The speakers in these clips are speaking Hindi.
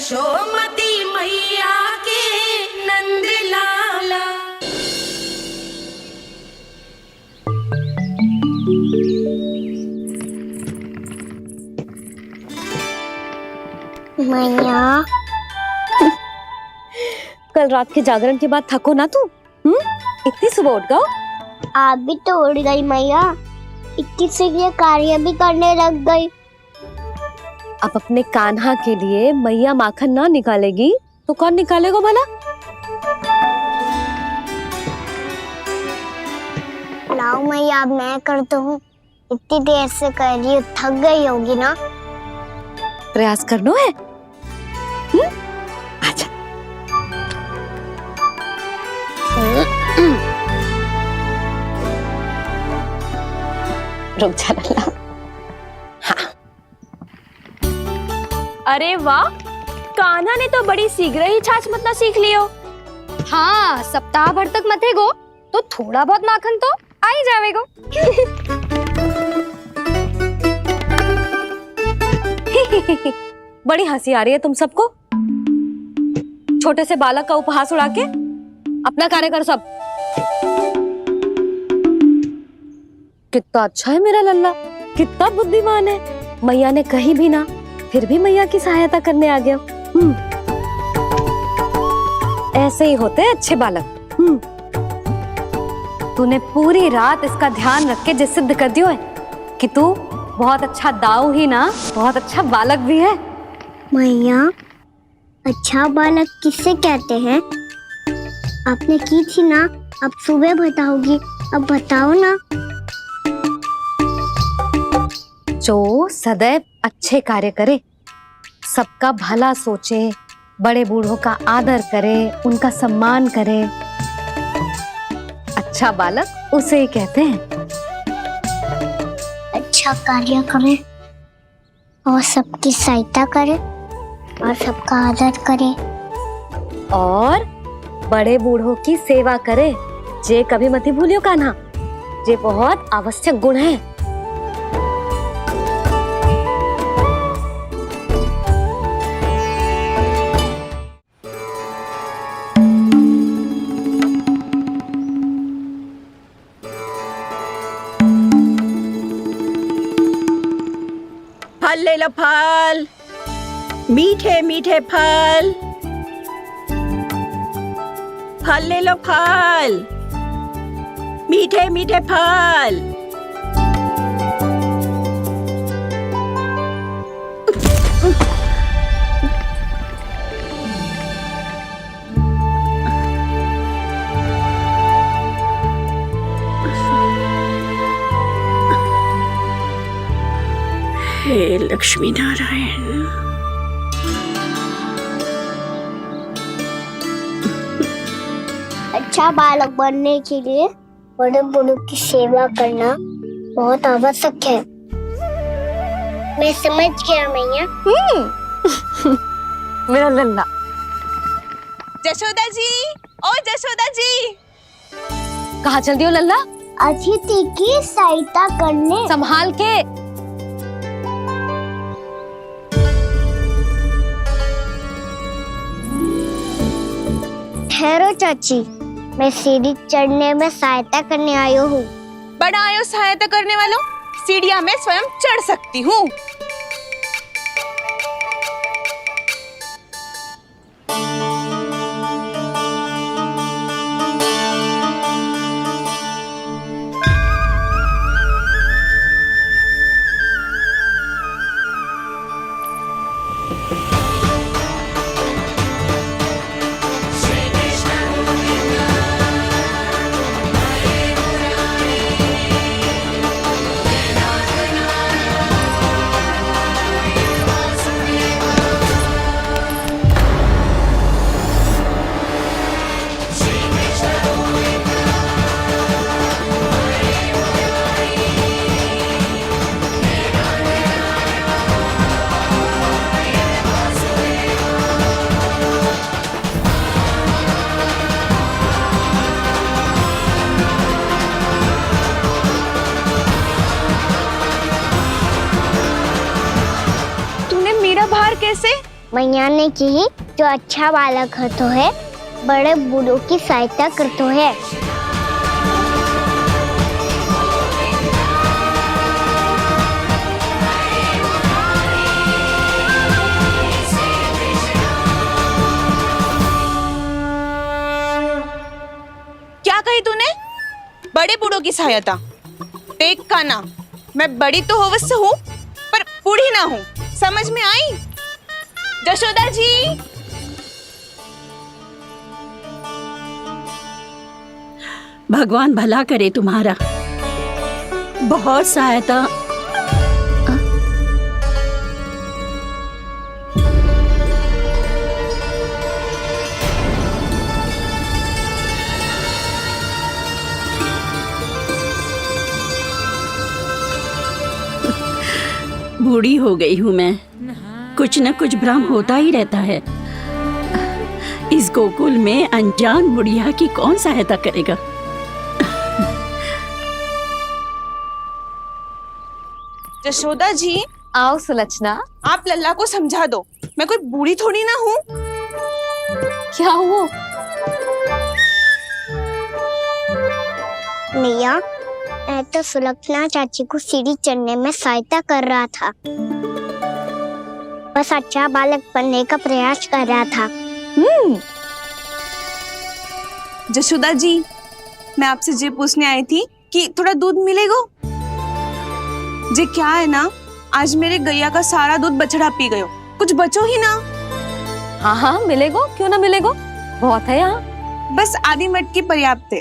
यशोमती मैया के नंद लाला। मैया कल रात के जागरण के बाद थको ना तू? इतनी सुबह उठ गओ? आप भी तो उड़ गई मैया, इतनी से ये कार्य भी करने लग गई। अब अपने कान्हा के लिए मैया माखन ना निकालेगी तो कौन निकालेगा भला? लाओ मैया, अब मैं करता हूँ। इतनी देर से कर रही हूँ, थक गई होगी ना। प्रयास करना है। आजा। रुक जा लल्ला। हाँ। अरे वाह, कान्हा ने तो बड़ी शीघ्र ही छाछ मतना सीख लियो। हाँ, सप्ताह भर तक मथे गो तो थोड़ा बहुत माखन तो आ ही जावेगो। बड़ी हंसी आ रही है तुम सबको। छोटे से बालक का उपहास उड़ा के अपना कार्य करो सब। कितना अच्छा है मेरा लल्ला, कितना बुद्धिमान है। मैया ने कहीं भी ना, फिर भी मैया की सहायता करने आ गया। ऐसे ही होते हैं अच्छे बालक। तूने पूरी रात इसका ध्यान रख के जिस सिद्ध कर दियो है कि तू बहुत अच्छा दाऊ ही ना, बहुत अच्छा बालक भी है। मैया, अच्छा बालक किससे कहते हैं? आपने की थी ना, अब सुबह बताओगी। अब बताओ ना। जो सदैव अच्छे कार्य करे, सबका भला सोचे, बड़े बूढ़ों का आदर करे, उनका सम्मान करे, अच्छा बालक उसे ही कहते हैं। अच्छा कार्य करे और सबकी सहायता करे और सबका आदर करे और बड़े बूढ़ों की सेवा करे। जे कभी मत भूलियो कान्हा, जे बहुत आवश्यक गुण है। फल ले लो, फल, मीठे मीठे फल। फल ले लो, फल, मीठे मीठे फल। हे लक्ष्मी नारायण। अच्छा बालक बनने के लिए बड़े बूढ़ों की सेवा करना बहुत आवश्यक है। मैं समझ गया मैया। मेरा लल्ला। जशोदा जी, ओ जशोदा जी। कहाँ चल दियो लल्ला? अतिथि की सहायता करने। संभाल के। ठहरो चाची, मैं सीढ़ी चढ़ने में सहायता करने आई हूँ। बड़ा आयो सहायता करने वालों, सीढ़ियां मैं स्वयं चढ़ सकती हूँ। मैया ने की जो अच्छा बालक होतो है बड़े बूढ़ों की सहायता करतो है। क्या कही तूने? बड़े बूढ़ों की सहायता? देख काना, मैं बड़ी तो अवश्य हूँ पर बूढ़ी ना हूँ, समझ में आई? जशोदा जी, भगवान भला करे तुम्हारा। बहुत सहायता। बूढ़ी हो गई हूं मैं, कुछ न कुछ भ्रम होता ही रहता है। इस गोकुल में अनजान बुढ़िया की कौन सहायता करेगा? जशोदा जी, आओ सुलक्षणा। आप लल्ला को समझा दो, मैं कोई बूढ़ी थोड़ी ना हूँ। क्या हुआ? मैया, मैं तो सुलक्षणा चाची को सीढ़ी चढ़ने में सहायता कर रहा था, बस अच्छा बालक बनने का प्रयास कर रहा था। जशोदा जी, मैं आपसे ये पूछने आई थी कि थोड़ा दूध मिलेगा? जे क्या है ना, आज मेरे गैया का सारा दूध बछड़ा पी गयो, कुछ बचो ही ना। हाँ हाँ मिलेगो, क्यों ना मिलेगो, बहुत है यहाँ। बस आधी मटकी पर्याप्त है।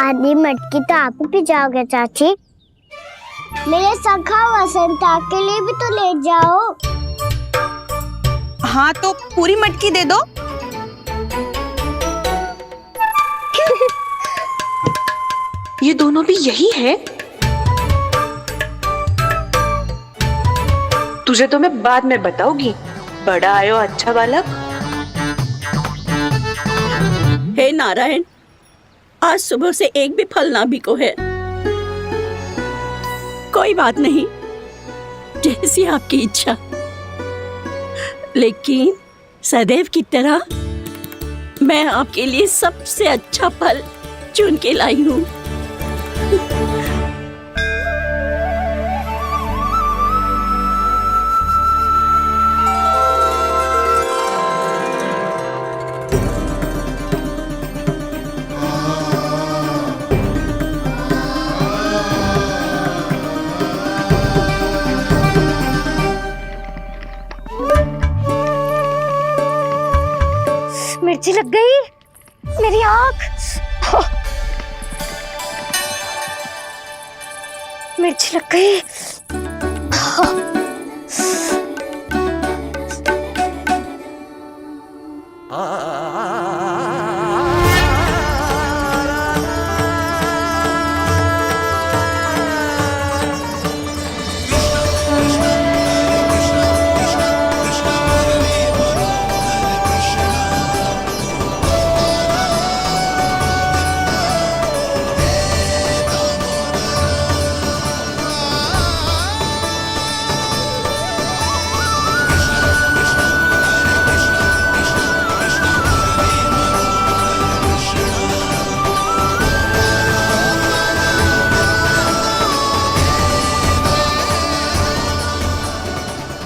आधी मटकी तो आप ही पी जाओगे चाची, मेरे सखा वसंता के लिए भी तो ले जाओ। हाँ तो पूरी मटकी दे दो। ये दोनों भी यही है? तुझे तो मैं बाद में बताऊंगी, बड़ा आयो अच्छा बालक। हे नारायण, आज सुबह से एक भी फल ना बिको है। कोई बात नहीं, जैसी आपकी इच्छा, लेकिन सदैव की तरह मैं आपके लिए सबसे अच्छा फल चुन के लाई हूँ। मिर्ची लग गई मेरी आँख। मिर्ची लग गई।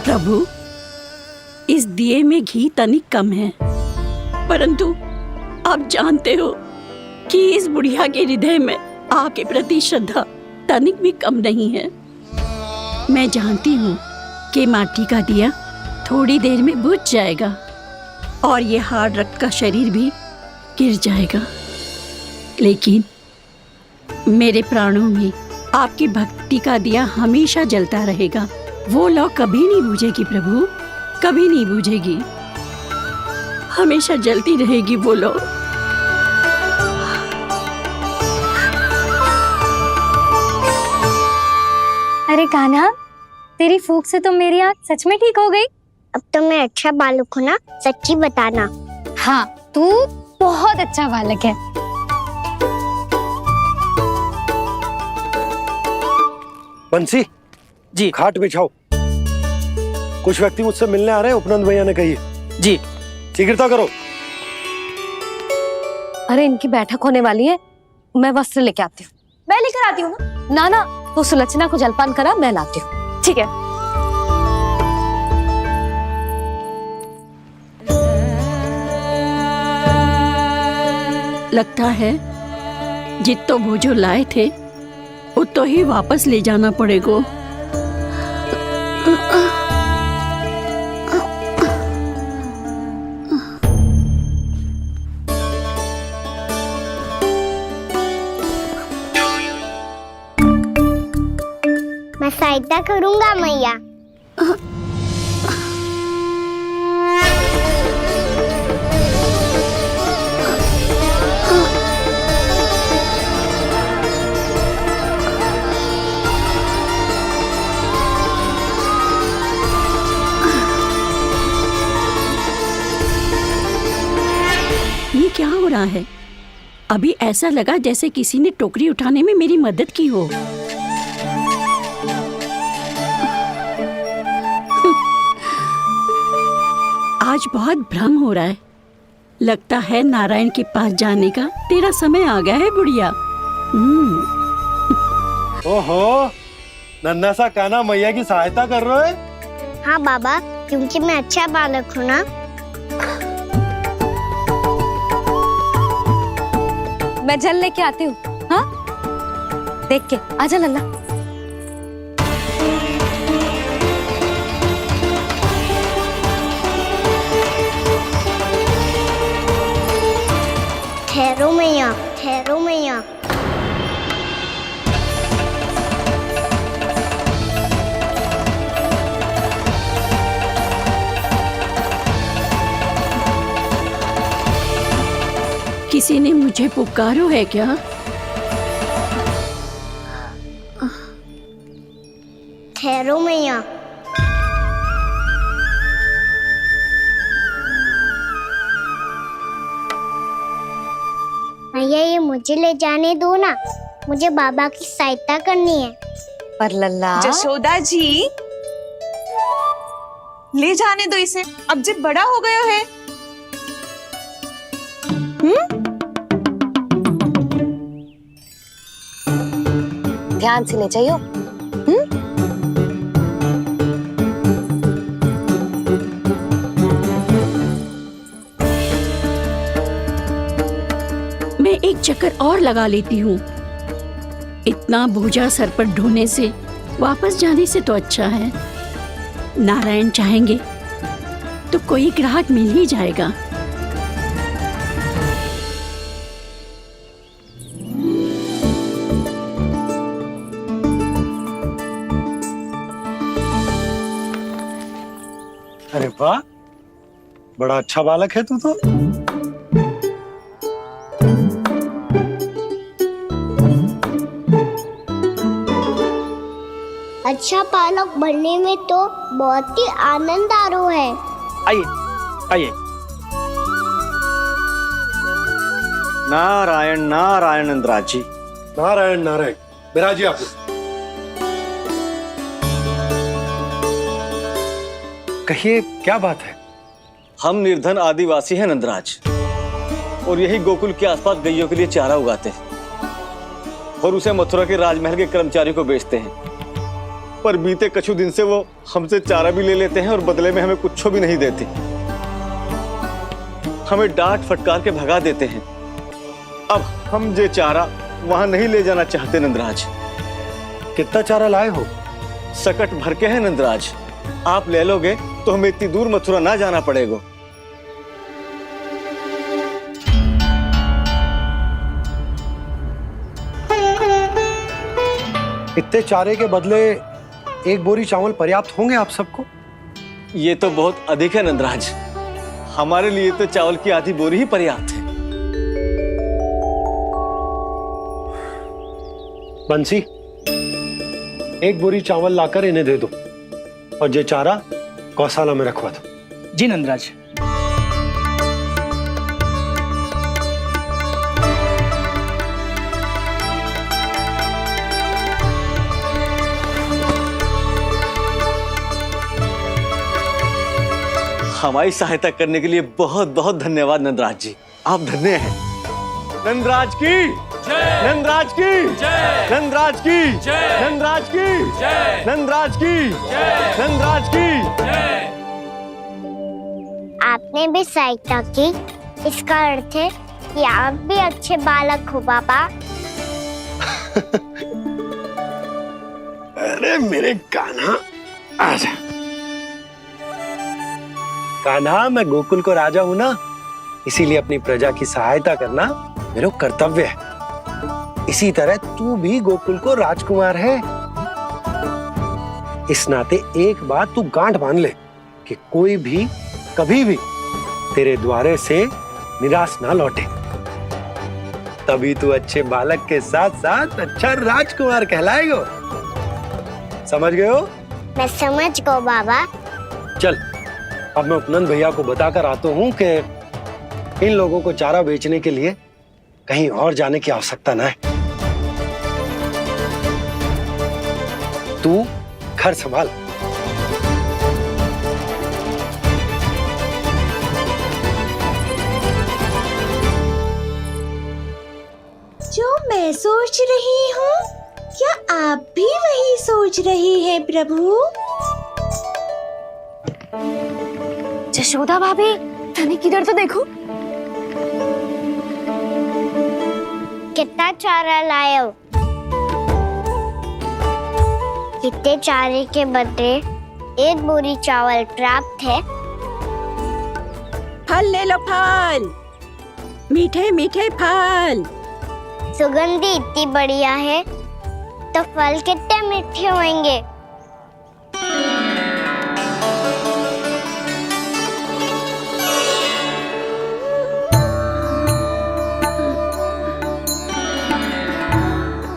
प्रभु, इस दिए में घी तनिक कम है, परंतु आप जानते हो कि इस बुढ़िया के हृदय में आपके प्रति श्रद्धा तनिक भी कम नहीं है। मैं जानती हूँ कि माटी का दिया थोड़ी देर में बुझ जाएगा और ये हार्ड रक्त का शरीर भी गिर जाएगा, लेकिन मेरे प्राणों में आपकी भक्ति का दिया हमेशा जलता रहेगा। वो लौ कभी नहीं बुझेगी प्रभु, कभी नहीं बुझेगी, हमेशा जलती रहेगी वो लौ। अरे कान्हा, तेरी फूंक से तो मेरी आँख सच में ठीक हो गई। अब तो मैं अच्छा बालक हूँ ना, सच्ची बताना। हाँ, तू बहुत अच्छा बालक है। बंसी जी, खाट बिछाओ। कुछ व्यक्ति मुझसे मिलने आ रहे हैं, उपनंद भैया ने कही जी। शीघ्रता करो। अरे इनकी बैठक होने वाली है, मैं वस्त्र लेके आती हूँ। मैं लेकर आती हूँ ना। ना तो सुलक्षणा को जलपान करा, मैं लाती हूँ। ठीक है। लगता है जितो वो जो लाए थे उतो ही वापस ले जाना पड़ेगा। मैं सहायता करूंगा मैया। ये क्या हो रहा है? अभी ऐसा लगा जैसे किसी ने टोकरी उठाने में मेरी मदद की हो। आज बहुत भ्रम हो रहा है। लगता है नारायण के पास जाने का तेरा समय आ गया है बुढ़िया। ओहो, नन्हा सा कान्हा मैया की सहायता कर रहे हो? हाँ बाबा, क्योंकि मैं अच्छा बालक हूँ ना। मैं जल लेके आती हूँ। हाँ, देख के आजा लल्ला। ठहरो मैया, ठहरो मैया। किसी ने मुझे पुकारो है क्या? ठहरो मैया। मैया ये मुझे ले जाने दो ना, मुझे बाबा की सहायता करनी है। पर लल्ला, जशोदा जी, ले जाने दो इसे, अब जब बड़ा हो गया है। ध्यान से ले जाइयो। मैं एक चक्कर और लगा लेती हूँ। इतना बोझा सर पर ढोने से वापस जाने से तो अच्छा है नारायण चाहेंगे तो कोई ग्राहक मिल ही जाएगा। अरे वाह, बड़ा अच्छा बालक है तू तो। अच्छा बालक बनने में तो बहुत ही आनंद आ रहा है। आइए आइए। नारायण नारायण नंदराज जी। नारायण नारायण। बिराजी आप। कहिए क्या बात है? हम निर्धन आदिवासी हैं नंदराज, और यही गोकुल के आसपास गैयों के लिए चारा उगाते हैं और उसे मथुरा के राजमहल के कर्मचारियों को बेचते हैं। पर बीते कुछ दिन से वो हमसे चारा भी ले लेते हैं और बदले में हमें कुछ भी नहीं देते। हमें डांट फटकार के भगा देते हैं। अब हम ये चारा वहां नहीं ले जाना चाहते नंदराज। कितना चारा लाए हो? सकट भर के है नंदराज। आप ले लोगे तो हमें इतनी दूर मथुरा ना जाना पड़ेगा। इतने चारे के बदले एक बोरी चावल पर्याप्त होंगे आप सबको? ये तो बहुत अधिक है नंदराज। हमारे लिए तो चावल की आधी बोरी ही पर्याप्त है। बंसी, एक बोरी चावल लाकर इन्हें दे दो और ये चारा गौशाला में रखवा दो। जी नंदराज। हमारी सहायता करने के लिए बहुत बहुत धन्यवाद नंदराज जी। आप धन्य हैं। नंदराज की नंदराज की नंदराज की नंदराज की नंदराज की नंदराज की। आपने भी सहायता की, इसका अर्थ है कि आप भी अच्छे बालक हो बाबा। अरे मेरे कान्हा, आजा। कान्हा, मैं गोकुल को राजा हूं ना, इसीलिए अपनी प्रजा की सहायता करना मेरा कर्तव्य है। इसी तरह तू भी गोकुल को राजकुमार है। इस नाते एक बात तू गांठ बांध ले कि कोई भी कभी भी तेरे द्वारे से निराश ना लौटे। तभी तू अच्छे बालक के साथ साथ अच्छा राजकुमार कहलाएगा। समझ गए हो? मैं समझ गो बाबा। चल, अब मैं उपनंद भैया को बताकर आता हूँ कि इन लोगों को चारा बेचने के लिए कहीं और जाने की आवश्यकता ना है। तू घर संभाल। जो मैं सोच रही हूँ, क्या आप भी वही सोच रही हैं प्रभु? जशोदा भाभी, तनिक इधर तो देखो। कितना चारा लाए हो? कितने चारे के बदले 1 बोरी चावल प्राप्त है। फल ले लो, फल, मीठे मीठे फल। सुगंधी इतनी बढ़िया है तो फल कितने मीठे होंगे।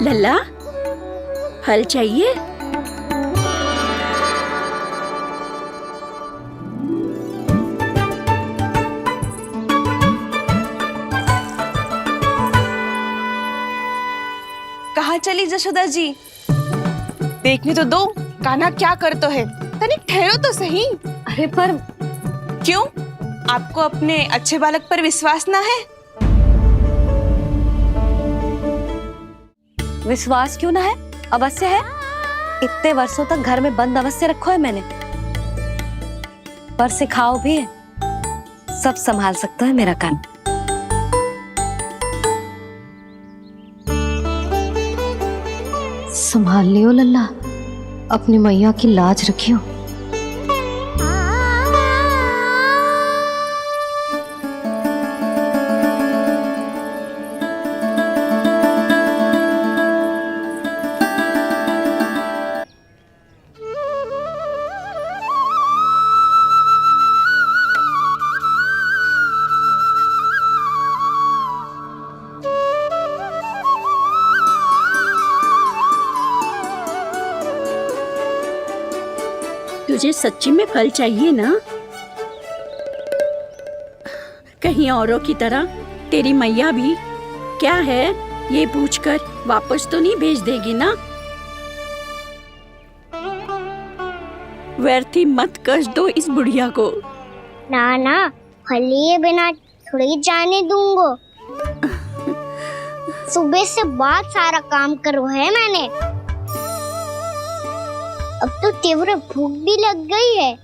लल्ला, फल चाहिए? कहाँ चली जशोदा जी? देखने तो दो, कान्हा क्या करते है। तनिक ठहरो तो सही। अरे पर क्यों? आपको अपने अच्छे बालक पर विश्वास ना है? विश्वास क्यों ना है? अवश्य है। इतने वर्षों तक घर में बंद अवश्य रखो है मैंने, पर सिखाओ भी है। सब संभाल सकता है मेरा कान। संभाल लियो लल्ला, अपनी मैया की लाज रखियो। तुझे सच्ची में फल चाहिए ना? कहीं औरों की तरह तेरी मैया भी क्या है ये पूछकर वापस तो नहीं भेज देगी ना? व्यर्थ ही मत कष्ट दो इस बुढ़िया को। ना ना, फल लिए बिना थोड़ी जाने दूंगो। सुबह से बहुत सारा काम करो है मैंने। अब तो तीव्र भूख भी लग गई है।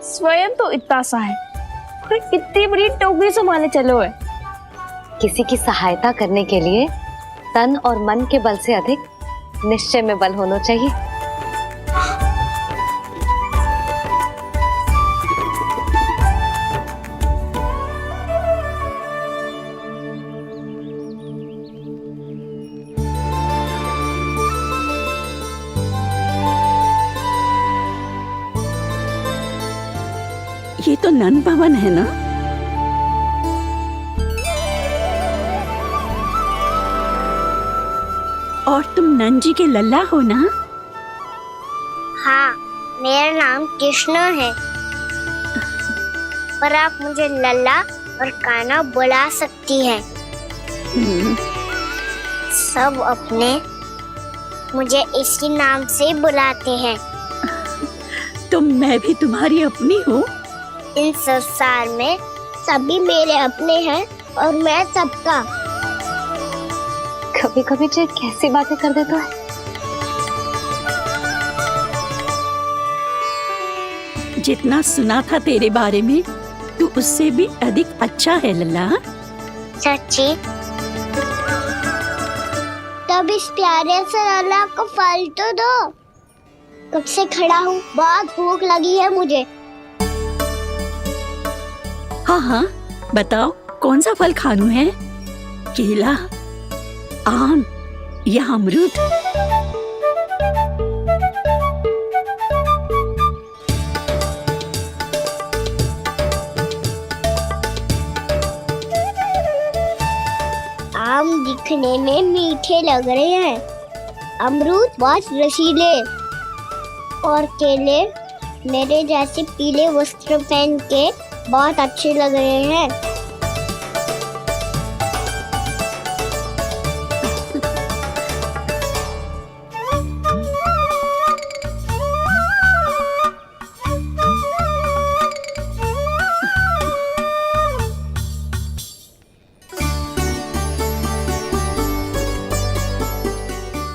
स्वयं तो इतना सा है, फिर इतनी बड़ी टोकरी संभाले चलो है। किसी की सहायता करने के लिए तन और मन के बल से अधिक निश्चय में बल होना चाहिए। ये तो नंद भवन है ना? और तुम नंजी के लल्ला हो ना? हाँ, मेरा नाम कृष्ण है, पर आप मुझे लल्ला और कान्हा बुला सकती हैं। सब अपने मुझे इसी नाम से बुलाते हैं। तो मैं भी तुम्हारी अपनी हूँ। इन संसार में सभी मेरे अपने हैं और मैं सबका। कभी कभी जो कैसी बातें कर देता है। जितना सुना था तेरे बारे में, तू उससे भी अधिक अच्छा है लल्ला। सच्ची? तब इस प्यारे से लल्ला को फल तो दो। कब से खड़ा हूँ, बहुत भूख लगी है मुझे। हाँ हाँ, बताओ कौन सा फल खानू है? केला, आम या अमरूद? आम दिखने में मीठे लग रहे हैं, अमरूद बहुत रसीले और केले मेरे जैसे पीले वस्त्र पहन के बहुत अच्छे लग रहे हैं।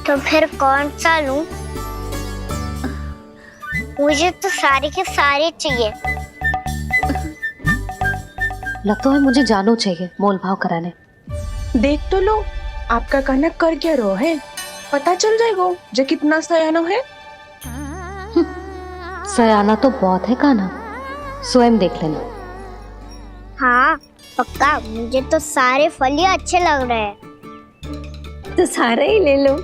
तो फिर कौन सा लूं? मुझे तो सारे के सारे चाहिए। लगता है मुझे जानू चाहिए मोल भाव कराने। देख तो लो, आपका कान्हा कर क्या रहा है, पता चल जाएगा जो कितना सयाना है। सयाना तो बहुत है कान्हा, स्वयं देख लेना। हाँ पक्का, मुझे तो सारे फल ही अच्छे लग रहे हैं। तो सारे ही ले लो।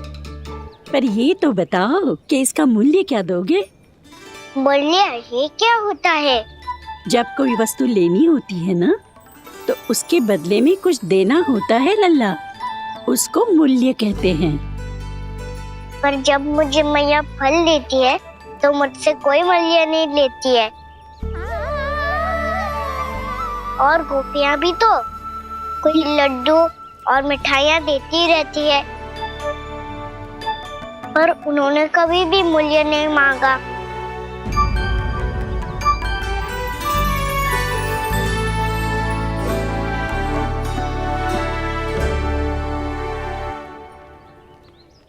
पर ये तो बताओ कि इसका मूल्य क्या दोगे? मूल्य ये क्या होता है? जब कोई वस्तु लेनी होती है ना, तो उसके बदले में कुछ देना होता है लल्ला, उसको मूल्य कहते हैं। पर जब मुझे मैया फल देती है तो मुझसे कोई मूल्य नहीं लेती है। और गोपियां भी तो कोई लड्डू और मिठाइयाँ देती रहती है, पर उन्होंने कभी भी मूल्य नहीं मांगा।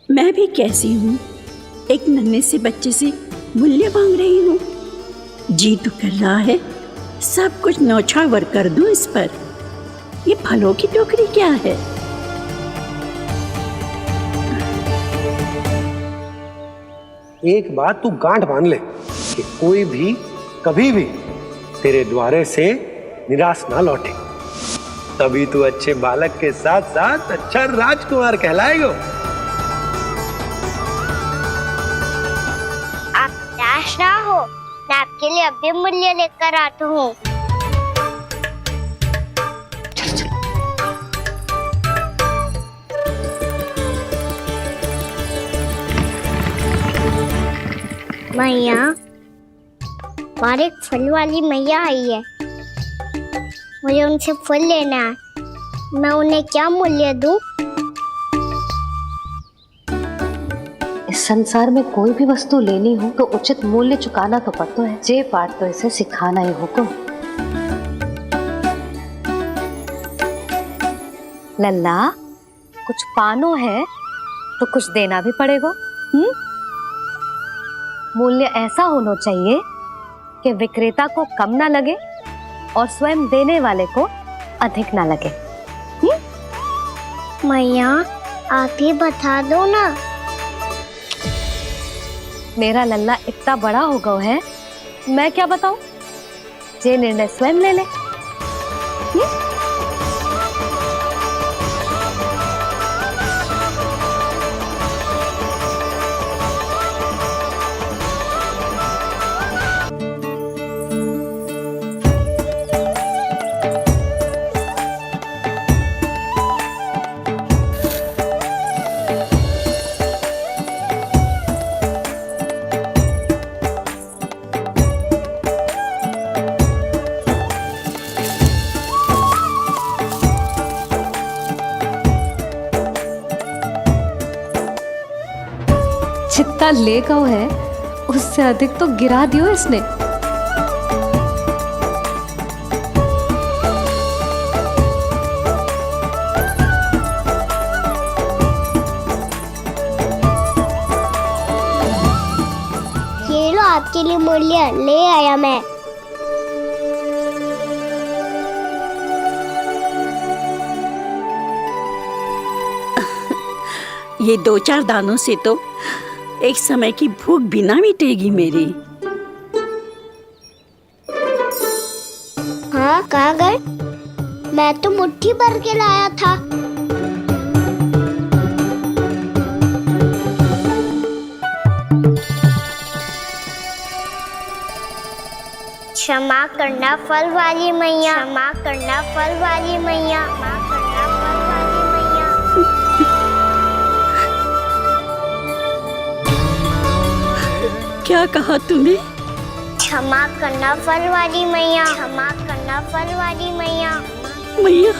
मैं भी कैसी हूँ, एक नन्हे से बच्चे से मूल्य मांग रही हूँ। जी तो कर रहा है सब कुछ न्यौछावर कर दूं इस पर। ये फलों की टोकरी क्या है? एक बात तू गांठ बांध ले कि कोई भी कभी भी तेरे द्वारे से निराश ना लौटे, तभी तू अच्छे बालक के साथ साथ अच्छा राजकुमार कहलाएगा। आप निराश ना हो, मैं आपके लिए अभी मूल्य लेकर आता हूँ। मैया, और एक फल वाली मैया आई है, मुझे उनसे फल लेना है। मैं उन्हें क्या मूल्य दूं? इस संसार में कोई भी वस्तु लेनी हो तो उचित मूल्य चुकाना तो पड़ता है। जे बात तो इसे सिखाना ही होगा। लल्ला, कुछ पानो है तो कुछ देना भी पड़ेगा। मूल्य ऐसा होना चाहिए कि विक्रेता को कम ना लगे और स्वयं देने वाले को अधिक ना लगे। मैया, आप ही बता दो ना। मेरा लल्ला इतना बड़ा हो गया है, मैं क्या बताऊं? ये निर्णय स्वयं ले ले। जितना ले गओ है उससे अधिक तो गिरा दियो इसने। ये लो आपके लिए मूल्य ले आया मैं। ये 2-4 दानों से तो एक समय की भूख भी ना मिटेगी मेरी। हाँ, कहाँ गए? मैं तो मुट्ठी भर के लाया था। क्षमा करना फल वाली मैया, क्षमा करना फल वाली मैया, क्षमा करना फल वाली मैया। क्या कहा तूने? क्षमा करना फल वाली मैया, क्षमा करना फल वाली मैया। मैया,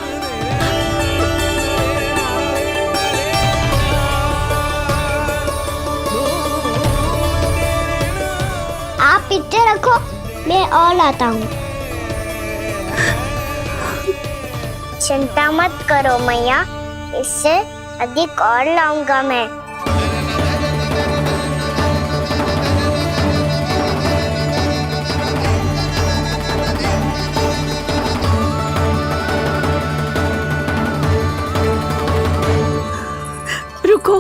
आप इतने रखो, मैं और लाता हूँ। चिंता मत करो मैया, इससे अधिक और लाऊंगा मैं। रुको।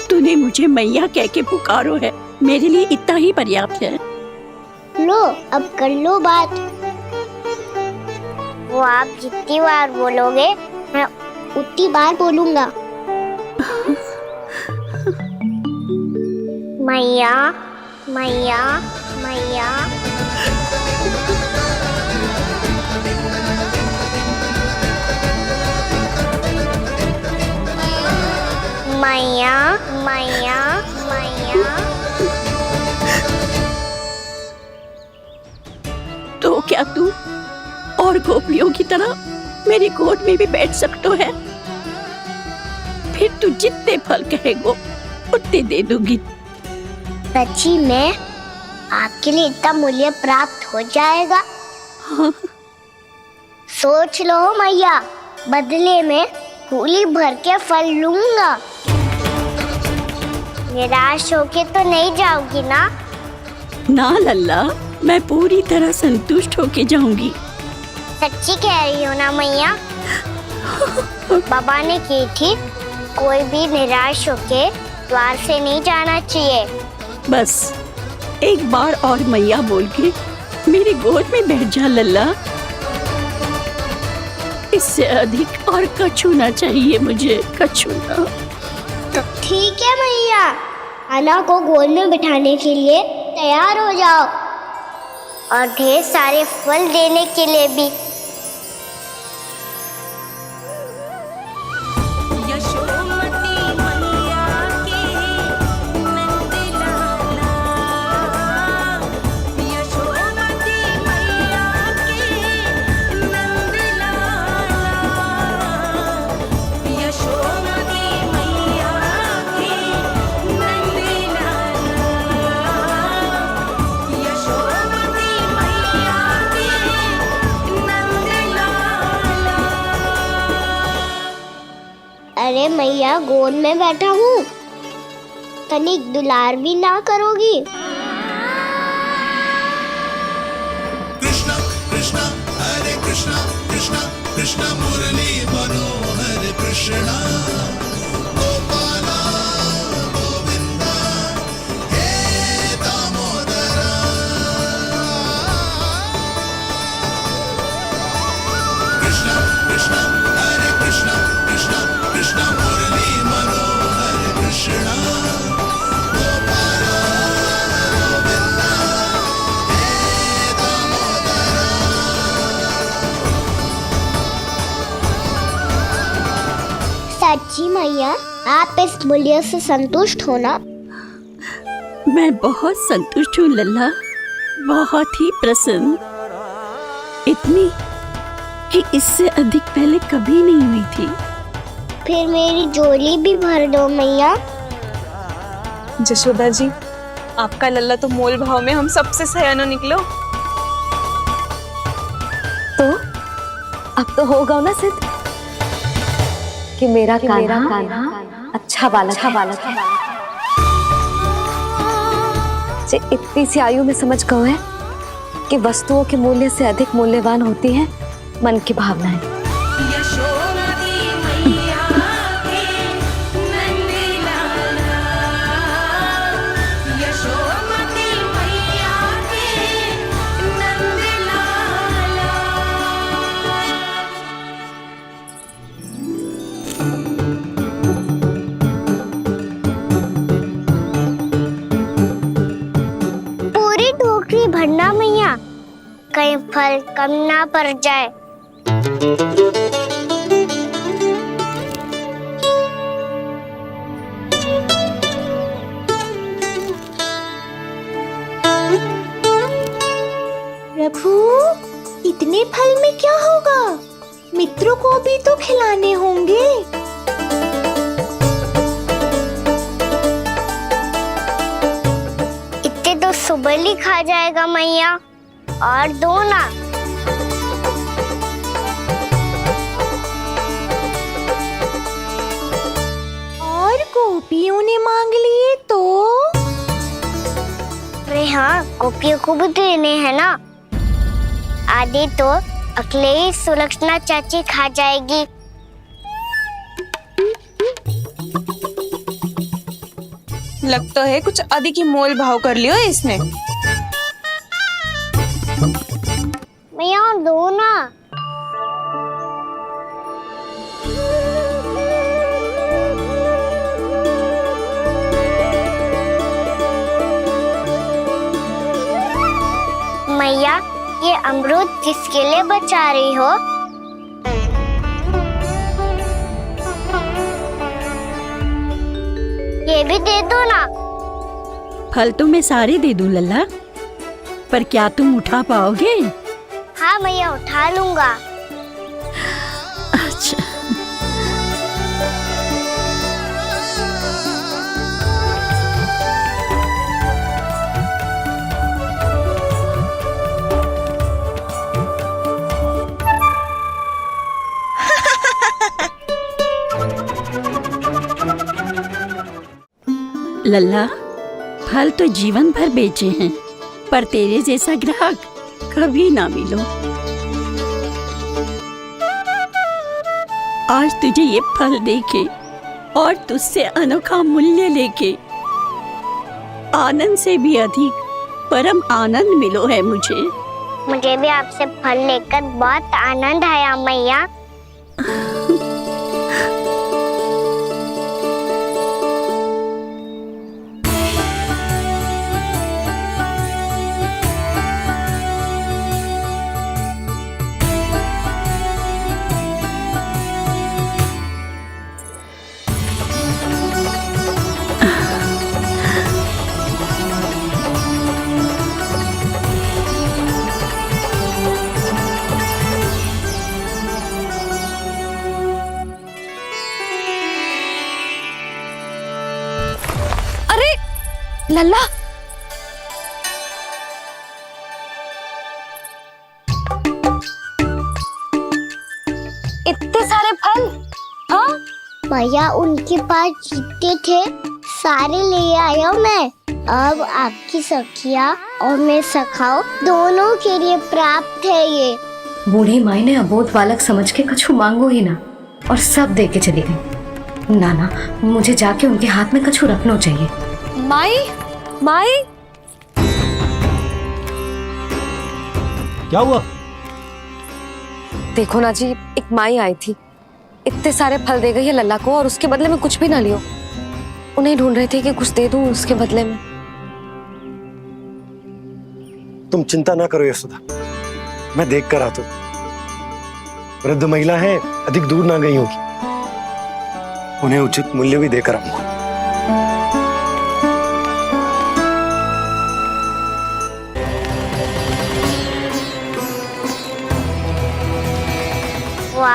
तूने मुझे मैया कह के पुकारो है, मेरे लिए इतना ही पर्याप्त है। लो, अब कर लो बात। वो आप जितनी बार बोलोगे मैं उतनी बार बोलूंगा। मैया, मैया, मैया। मैया, मैया, मैया। तो क्या तू और गोपियों की तरह मेरी गोद में भी बैठ सकता है? फिर तू जितने फल कहेगो उतने दे दूंगी। सच्ची में आपके लिए इतना मूल्य प्राप्त हो जाएगा? हाँ। सोच लो मैया, बदले में झोली भर के फल लूंगा। निराश होके तो नहीं जाओगी ना? ना लल्ला, मैं पूरी तरह संतुष्ट होके जाऊंगी। सच्ची कह रही हो ना मैया? बाबा ने की थी, कोई भी निराश होके द्वार से नहीं जाना चाहिए। बस एक बार और मैया बोल के मेरी गोद में बैठ जा लल्ला। इससे अधिक और कछु ना चाहिए मुझे, कछु ना। तो ठीक है मैया, अन्ना को गोद में बिठाने के लिए तैयार हो जाओ और ढेर सारे फल देने के लिए भी। अरे मैया, गोद में बैठा हूँ, तनिक दुलार भी ना करोगी? कृष्णा कृष्णा हरे कृष्णा कृष्णा कृष्णा मुरली मनोहर कृष्णा गोपाला गोविंदा हे दामोदरा। कृष्णा कृष्णा हरे कृष्णा कृष्णा कृष्णा मुरली मनोहर कृष्णा गोपाला गोविंदा हे दामोदरा। सच्ची मैया, आप इस मूल्य से संतुष्ट हो ना? मैं बहुत संतुष्ट हूँ लल्ला, बहुत ही प्रसन्न। इतनी कि इससे अधिक पहले कभी नहीं हुई थी। फिर मेरी झोली भी भर दो मैया। जशोदा जी, आपका लल्ला तो मोल भाव में हम सबसे सयाना निकलो। तो अब तो होगा ना सिद्ध कि मेरा कान्हा अच्छा बालक है। जे इतनी सी आयु में समझ गए हैं कि वस्तुओं के मूल्य से अधिक मूल्यवान होती है मन की भावनाएं। पूरी टोकरी भरना मैया, कहीं फल कम ना पड़ जाए। प्रभु, इतने फल में क्या होगा? मित्रों को भी तो खिलाने होंगे। इतने तो सुबह ही खा जाएगा मैया, और दो ना। और गोपियों ने मांग लिए तो? अरे हाँ, गोपियों को भी देने हैं ना। आधे तो अकेले ही सुलक्षणा चाची खा जाएगी। लगता है कुछ अधिक ही मोल भाव कर लियो इसने। मैया और दो ना। मैया, ये अमरूद किसके लिए बचा रही हो? ये भी दे दो ना। फल तो मैं सारे दे दूं लल्ला, पर क्या तुम उठा पाओगे? हाँ मैया, उठा लूंगा। अच्छा। लल्ला, फल तो जीवन भर बेचे हैं, पर तेरे जैसा ग्राहक कभी ना मिलो। आज तुझे ये फल देके और तुझसे अनोखा मूल्य लेके आनंद से भी अधिक परम आनंद मिलो है मुझे। मुझे भी आपसे फल लेकर बहुत आनंद आया मैया। लल्ला, इतने सारे फल? हाँ भैया, उनके पास जितने थे सारे ले आया मैं। अब आपकी सखिया और मैं सखाओ दोनों के लिए प्राप्त है ये। बूढ़ी माई ने अबोध बालक समझ के कछु मांगो ही ना, और सब दे के चली गई। नाना, मुझे जाके उनके हाथ में कछु रखना चाहिए। माई, माई, क्या हुआ? देखो ना जी, एक माई आई थी, इतने सारे फल दे गई है लल्ला को, और उसके बदले में कुछ भी ना लियो। उन्हें ढूंढ रहे थे कि कुछ दे दूं उसके बदले में। तुम चिंता ना करो यशोदा, मैं देख कर आता हूं। वृद्ध महिला है, अधिक दूर ना गई होगी, उन्हें उचित मूल्य भी देकर आऊंगा।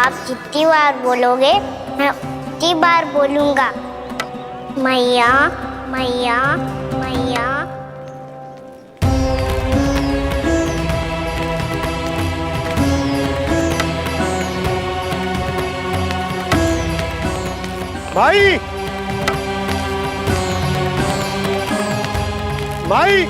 आप जितनी बार बोलोगे मैं उतनी बार बोलूंगा। मैया मैया मैया। माई, माई,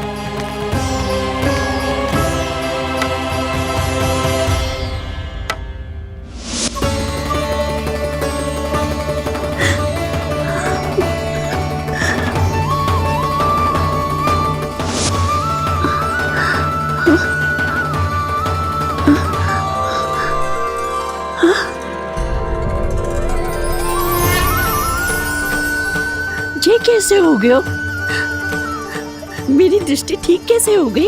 ये कैसे हो गया? मेरी दृष्टि ठीक कैसे हो गई?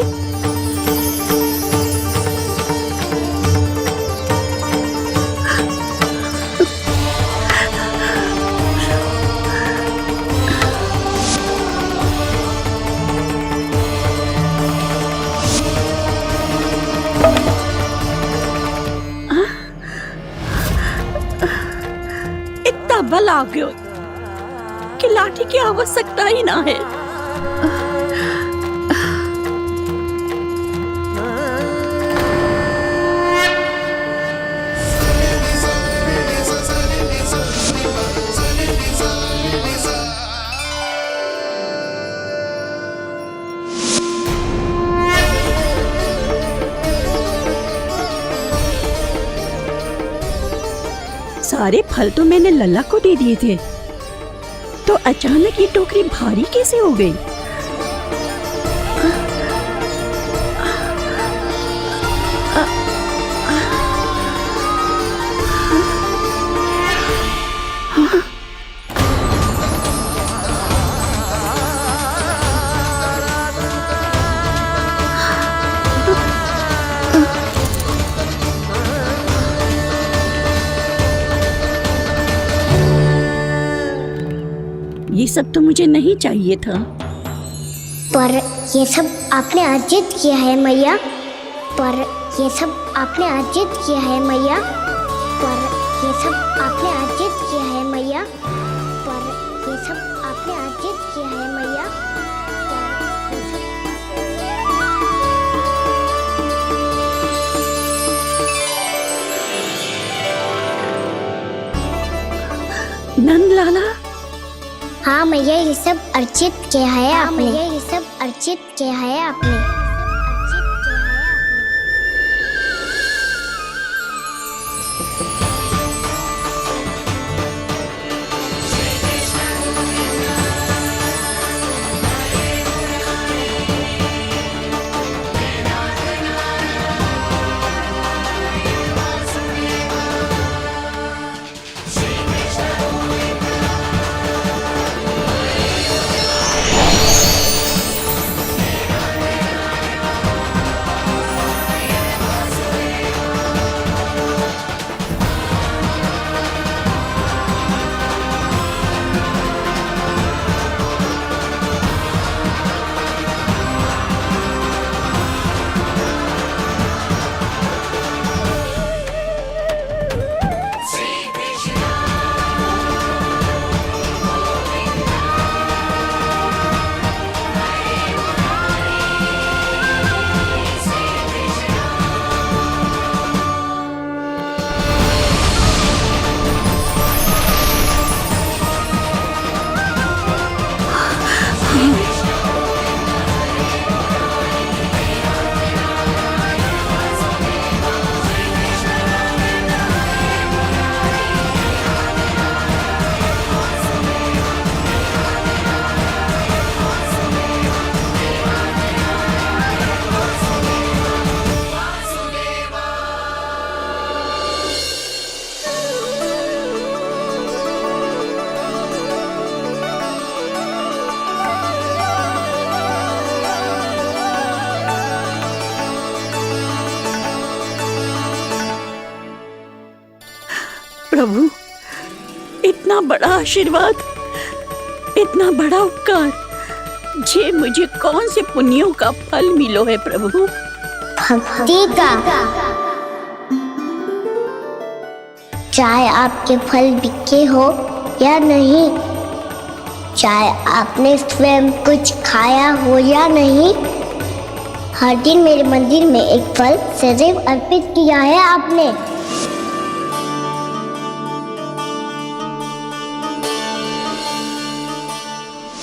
इतना बल आ गया कि लाठी की आवश्यकता ही ना है। सारे फल तो मैंने लल्ला को दे दिए थे, तो अचानक ये टोकरी भारी कैसे हो गई? ये सब तो मुझे नहीं चाहिए था। पर ये सब आपने अर्जित किया है मैया। पर ये सब आपने अर्जित किया है मैया। पर ये सब आपने अर्जित किया है मैया। पर ये सब आपने अर्जित किया है मैया। पर ये सब नंद लाला, हाँ मैया ये सब अर्जित किया है आपने। मैया ये सब अर्जित किया है आपने। प्रभु, इतना बड़ा आशीर्वाद, इतना बड़ा उपकार, जे मुझे कौन से पुण्यों का फल मिलो है प्रभु? भक्ति का। चाहे आपके फल बिके हो या नहीं, चाहे आपने स्वयं कुछ खाया हो या नहीं, हर दिन मेरे मंदिर में एक फल सदैव अर्पित किया है आपने।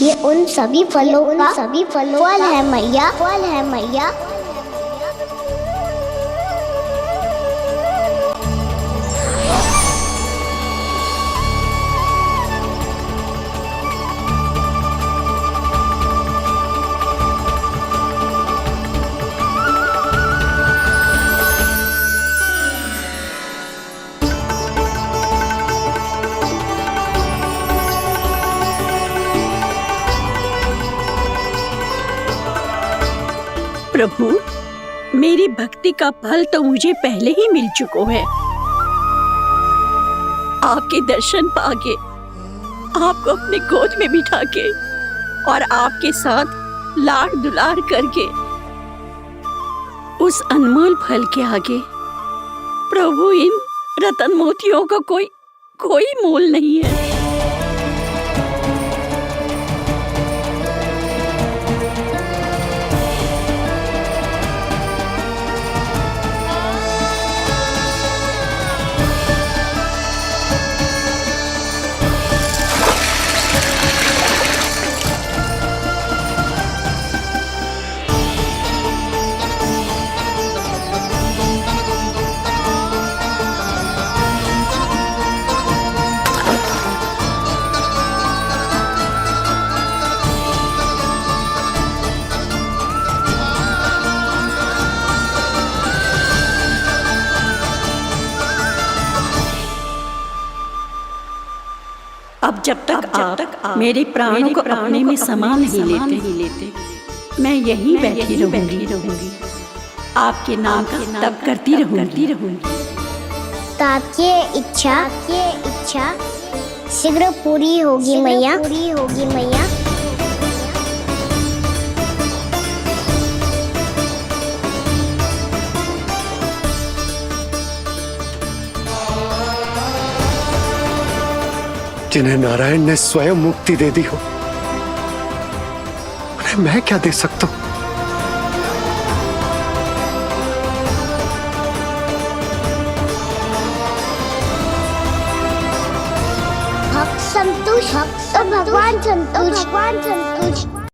ये उन सभी फलों का फल है मैया, फल है मैया। प्रभु, मेरी भक्ति का फल तो मुझे पहले ही मिल चुका है। आपके दर्शन पाके, आपको अपने गोद में बिठा के और आपके साथ लाड दुलार करके, उस अनमोल फल के आगे प्रभु इन रतन मोतियों का कोई मोल नहीं है। अब जब तक आप मेरे प्राणों को अपने में समा नहीं लेते, मैं यहीं बैठी रहूंगी, आपके नाम का तप करती रहूंगी। तो आपकी इच्छा शीघ्र पूरी होगी मैया। जिन्हें नारायण ने स्वयं मुक्ति दे दी हो, उन्हें मैं क्या दे सकता हूं? भक्त संतुष्ट, भगवान संतुष्ट।